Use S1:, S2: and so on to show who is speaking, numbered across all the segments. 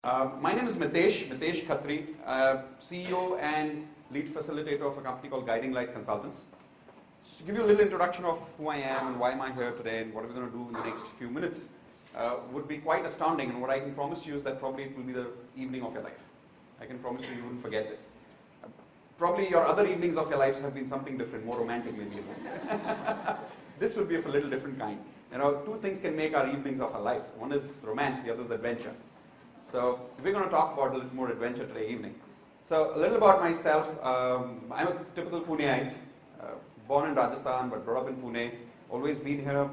S1: My name is Mitesh Khatri, CEO and lead facilitator of a company called Guiding Light Consultants. Just to give you a little introduction of who I am and why am I here today and what are we going to do in the next few minutes would be quite astounding, and what I can promise you is that probably it will be the evening of your life. I can promise you wouldn't forget this. Probably your other evenings of your lives have been something different, more romantic maybe. This would be of a little different kind. You know, two things can make our evenings of our lives. One is romance, the other is adventure. So we're going to talk about a little more adventure today evening. So a little about myself. I'm a typical Puneite, born in Rajasthan but brought up in Pune. Always been here.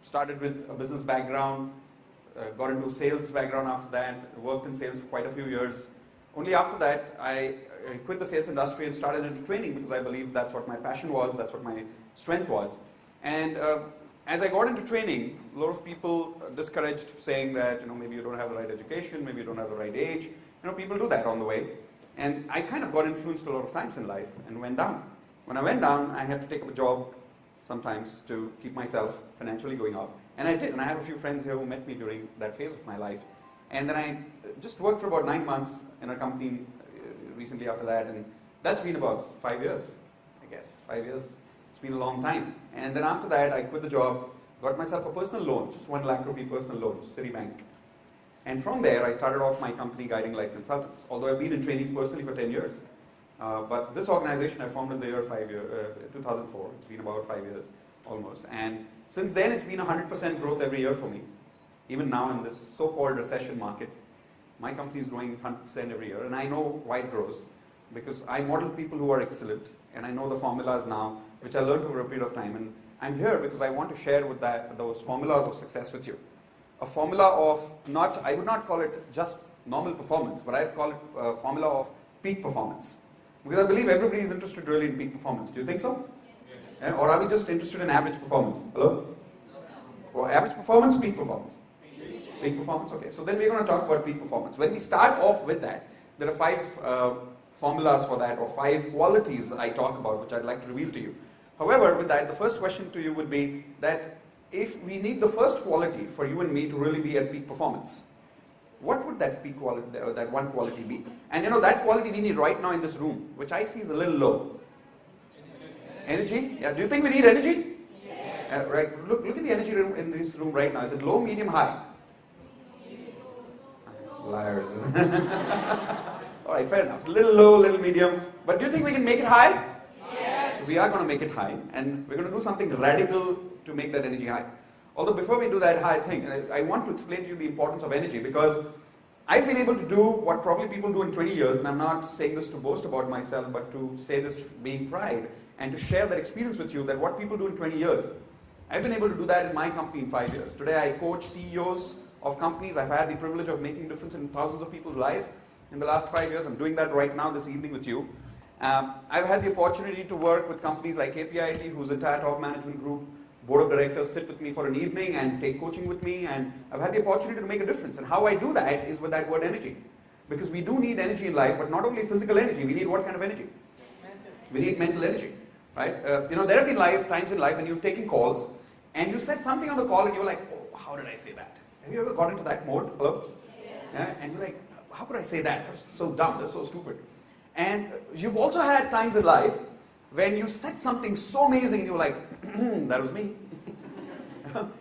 S1: Started with a business background, got into sales background after that, worked in sales for quite a few years. Only after that I quit the sales industry and started into training because I believed that's what my passion was, that's what my strength was. And as I got into training, a lot of people discouraged, saying that, maybe you don't have the right education, maybe you don't have the right age. People do that on the way. And I kind of got influenced a lot of times in life and went down. When I went down, I had to take up a job sometimes to keep myself financially going up. And I did, and I have a few friends here who met me during that phase of my life. And then I just worked for about 9 months in a company recently after that, and that's been about 5 years, I guess, 5 years. It's been a long time. And then after that, I quit the job, got myself a personal loan, just 1 lakh rupee personal loan, Citibank. And from there, I started off my company, Guiding Light Consultants, although I've been in training personally for 10 years. But this organization I formed in the year 2004. It's been about 5 years, almost. And since then, it's been 100% growth every year for me. Even now in this so-called recession market, my company is growing 100% every year. And I know why it grows, because I model people who are excellent, and I know the formulas now, which I learned over a period of time. And I'm here because I want to share with those formulas of success with you. A formula of I would not call it just normal performance, but I'd call it a formula of peak performance. Because I believe everybody is interested really in peak performance. Do you think so? Yes. Or are we just interested in average performance? Hello? Well, average performance, peak performance? Peak performance, okay. So then we're going to talk about peak performance. When we start off with that, there are 5 formulas for that, or 5 qualities I talk about, which I'd like to reveal to you. However, with that, the first question to you would be that if we need the first quality for you and me to really be at peak performance, what would that peak quality, that one quality be? And that quality we need right now in this room, which I see is a little low. Energy? Yeah. Do you think we need energy? Yes. Right. Look at the energy in this room right now. Is it low, medium, high? Liars. All right, fair enough. A little low, a little medium. But do you think we can make it high? Yes. So we are going to make it high, and we're going to do something radical to make that energy high. Although before we do that high thing, I want to explain to you the importance of energy, because I've been able to do what probably people do in 20 years, and I'm not saying this to boast about myself, but to say this being pride, and to share that experience with you, that what people do in 20 years, I've been able to do that in my company in 5 years. Today I coach CEOs of companies. I've had the privilege of making a difference in thousands of people's lives in the last 5 years. I'm doing that right now this evening with you. I've had the opportunity to work with companies like KPIT, whose entire top management group, board of directors sit with me for an evening and take coaching with me, and I've had the opportunity to make a difference. And how I do that is with that word energy. Because we do need energy in life, but not only physical energy, we need what kind of energy? Mental. We need mental energy, right? There have been times in life when you've taken calls, and you said something on the call and you're like, oh, how did I say that? Have you ever got into that mode? Hello? Yes. Yeah? And you're like, how could I say that? That's so dumb, that's so stupid. And you've also had times in life when you said something so amazing and you're like, that was me.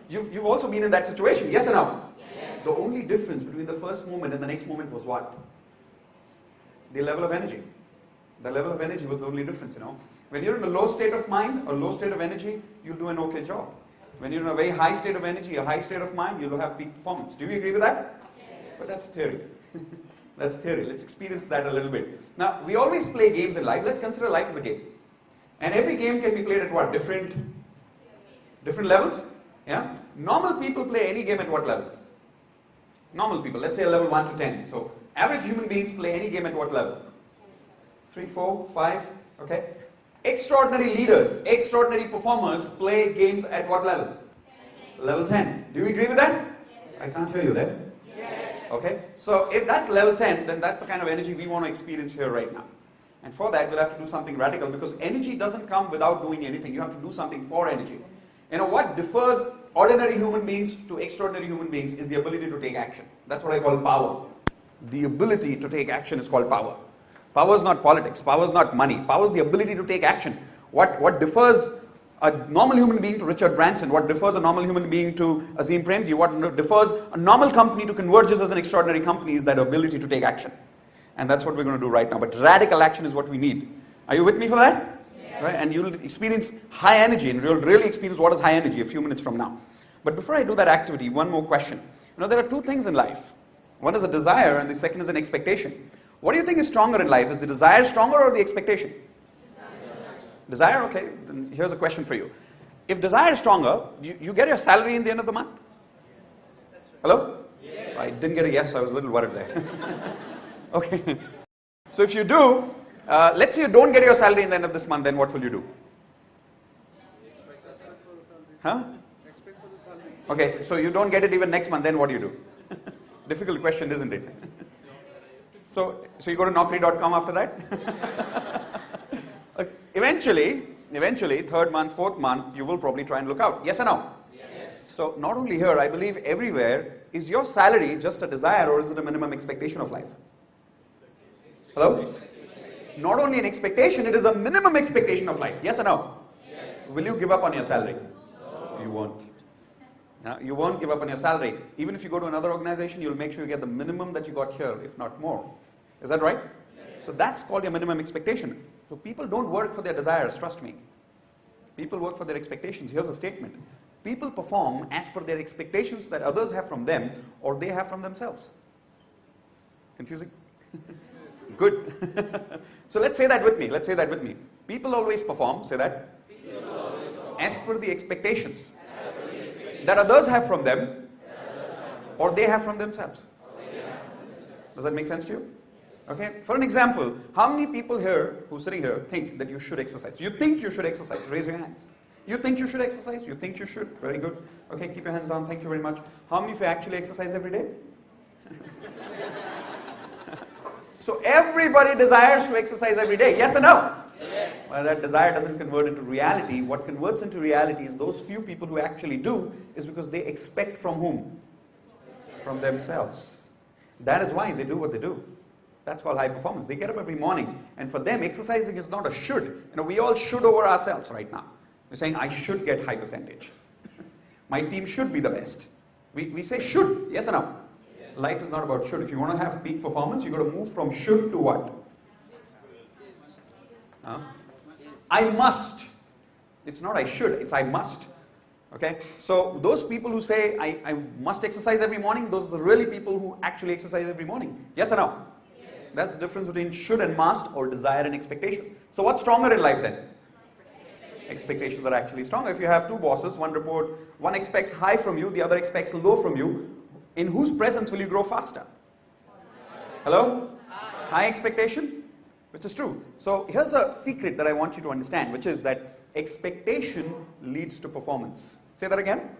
S1: You've also been in that situation, yes or no? Yes. The only difference between the first moment and the next moment was what? The level of energy. The level of energy was the only difference, When you're in a low state of mind or low state of energy, you'll do an okay job. When you're in a very high state of energy, a high state of mind, you'll have peak performance. Do you agree with that? Yes. But that's theory. That's theory. Let's experience that a little bit. Now, we always play games in life. Let's consider life as a game. And every game can be played at what? Different levels? Yeah? Normal people play any game at what level? Normal people, let's say a level 1 to 10. So, average human beings play any game at what level? 3, 4, 5, okay? Extraordinary leaders, extraordinary performers play games at what level? 10. Level 10. Do you agree with that? Yes. I can't hear you there. Yes. Okay? So, if that's level 10, then that's the kind of energy we want to experience here right now. And for that, we'll have to do something radical, because energy doesn't come without doing anything. You have to do something for energy. What differs ordinary human beings to extraordinary human beings is the ability to take action. That's what I call power. The ability to take action is called power. Power is not politics. Power is not money. Power is the ability to take action. What differs a normal human being to Richard Branson, what differs a normal human being to Azim Premji, what differs a normal company to Convergys as an extraordinary company is that ability to take action. And that's what we're going to do right now. But radical action is what we need. Are you with me for that? Yes. Right? And you'll experience high energy, and you'll really experience what is high energy a few minutes from now. But before I do that activity, one more question. There are two things in life. One is a desire, and the second is an expectation. What do you think is stronger in life? Is the desire stronger or the expectation? Desire, okay. Then here's a question for you. If desire is stronger, you get your salary in the end of the month? Hello? Yes. I didn't get a yes, so I was a little worried there. Okay. So if you do, let's say you don't get your salary in the end of this month, then what will you do? Huh? Okay, so you don't get it even next month, then what do you do? Difficult question, isn't it? So you go to Naukri.com after that? Eventually, third month, fourth month, you will probably try and look out. Yes or no? Yes. So not only here, I believe everywhere, is your salary just a desire or is it a minimum expectation of life? Hello? Not only an expectation, it is a minimum expectation of life. Yes or no? Yes. Will you give up on your salary? No. You won't. You won't give up on your salary. Even if you go to another organization, you'll make sure you get the minimum that you got here, if not more. Is that right? Yes. So that's called your minimum expectation. So people don't work for their desires, trust me. People work for their expectations. Here's a statement. People perform as per their expectations that others have from them or they have from themselves. Confusing? Good. So let's say that with me. Let's say that with me. People always perform, say that, as per the expectations that others have from them or they have from themselves. Does that make sense to you? Okay, for an example, how many people here who are sitting here think that you should exercise? You think you should exercise? Raise your hands. You think you should exercise? You think you should? Very good. Okay, keep your hands down. Thank you very much. How many of you actually exercise every day? So everybody desires to exercise every day. Yes or no? Yes. Well, that desire doesn't convert into reality. What converts into reality is those few people who actually do is because they expect from whom? From themselves. That is why they do what they do. That's called high performance. They get up every morning, and for them, exercising is not a should. We all should over ourselves right now. We're saying, I should get high percentage. My team should be the best. We say should, yes or no? Yes. Life is not about should. If you want to have peak performance, you've got to move from should to what? I must. It's not I should, it's I must. Okay? So those people who say, I must exercise every morning, those are the really people who actually exercise every morning. Yes or no? That's the difference between should and must, or desire and expectation. So what's stronger in life then? Expectations are actually stronger. If you have two bosses, one expects high from you, the other expects low from you, in whose presence will you grow faster? Hello? High expectation, which is true. So here's a secret that I want you to understand, which is that expectation leads to performance. Say that again.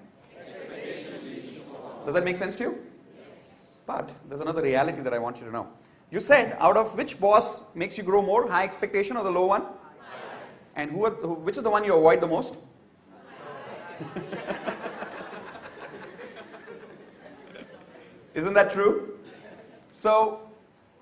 S1: Does that make sense to you? But there's another reality that I want you to know. You said, out of which boss makes you grow more, high expectation or the low one? And which is the one you avoid the most? Isn't that true? So,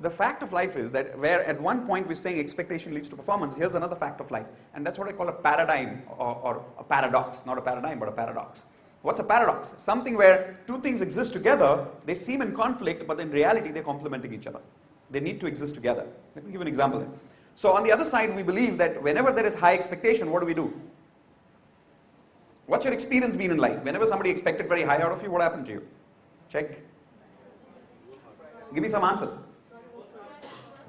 S1: the fact of life is that where at one point we're saying expectation leads to performance, here's another fact of life. And that's what I call a paradigm or a paradox. Not a paradigm, but a paradox. What's a paradox? Something where two things exist together, they seem in conflict, but in reality they're complementing each other. They need to exist together. Let me give an example here. So on the other side, we believe that whenever there is high expectation, what do? What's your experience been in life? Whenever somebody expected very high out of you, what happened to you? Check. Give me some answers.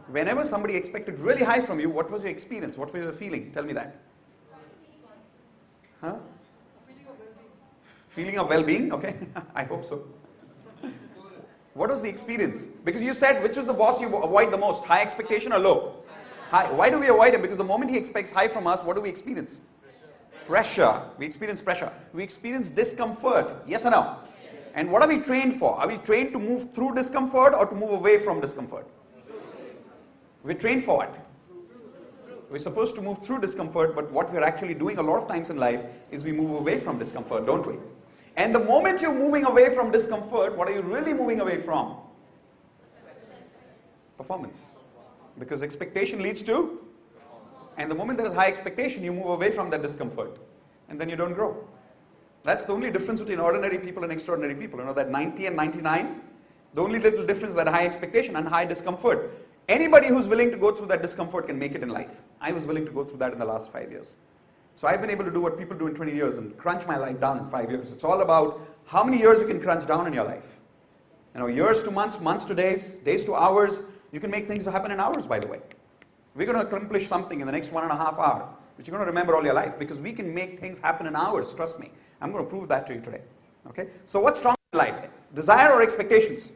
S1: Whenever somebody expected really high from you, what was your experience? What was your feeling? Tell me that. Huh? Feeling of well-being? Okay, I hope so. What was the experience? Because you said, which was the boss you avoid the most? High expectation or low? High. Why do we avoid him? Because the moment he expects high from us, what do we experience? Pressure. We experience pressure. We experience discomfort. Yes or no? Yes. And what are we trained for? Are we trained to move through discomfort or to move away from discomfort? We're trained for what? We're supposed to move through discomfort, but what we're actually doing a lot of times in life is we move away from discomfort, don't we? And the moment you're moving away from discomfort, what are you really moving away from? Performance. Because expectation leads to, and the moment there is high expectation, you move away from that discomfort. And then you don't grow. That's the only difference between ordinary people and extraordinary people. You know, that 90 and 99, the only little difference, that high expectation and high discomfort. Anybody who's willing to go through that discomfort can make it in life. I was willing to go through that in the last 5 years. So I've been able to do what people do in 20 years and crunch my life down in 5 years. It's all about how many years you can crunch down in your life. You know, years to months, months to days, days to hours. You can make things happen in hours, by the way. We're going to accomplish something in the next 1.5 hours, which you're going to remember all your life, because we can make things happen in hours, trust me. I'm going to prove that to you today. Okay? So what's strong in life? Desire or expectations?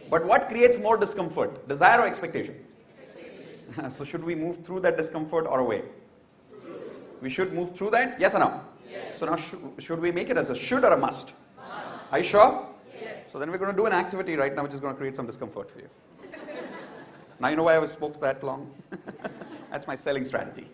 S1: But what creates more discomfort? Desire or expectation? So should we move through that discomfort or away? We should move through that? Yes or no? Yes. So now should we make it as a should or a must? Must. Are you sure? Yes. So then we're going to do an activity right now which is going to create some discomfort for you. Now you know why I spoke that long? That's my selling strategy.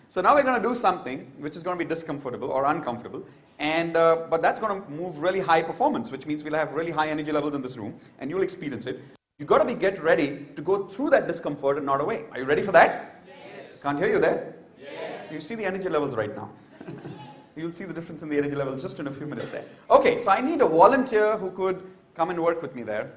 S1: So now we're going to do something which is going to be discomfortable or uncomfortable, and but that's going to move really high performance, which means we'll have really high energy levels in this room, and you'll experience it. You've got to get ready to go through that discomfort and not away. Are you ready for that? Yes. Can't hear you there? Yes. You see the energy levels right now. You'll see the difference in the energy levels just in a few minutes there. Okay, so I need a volunteer who could come and work with me there.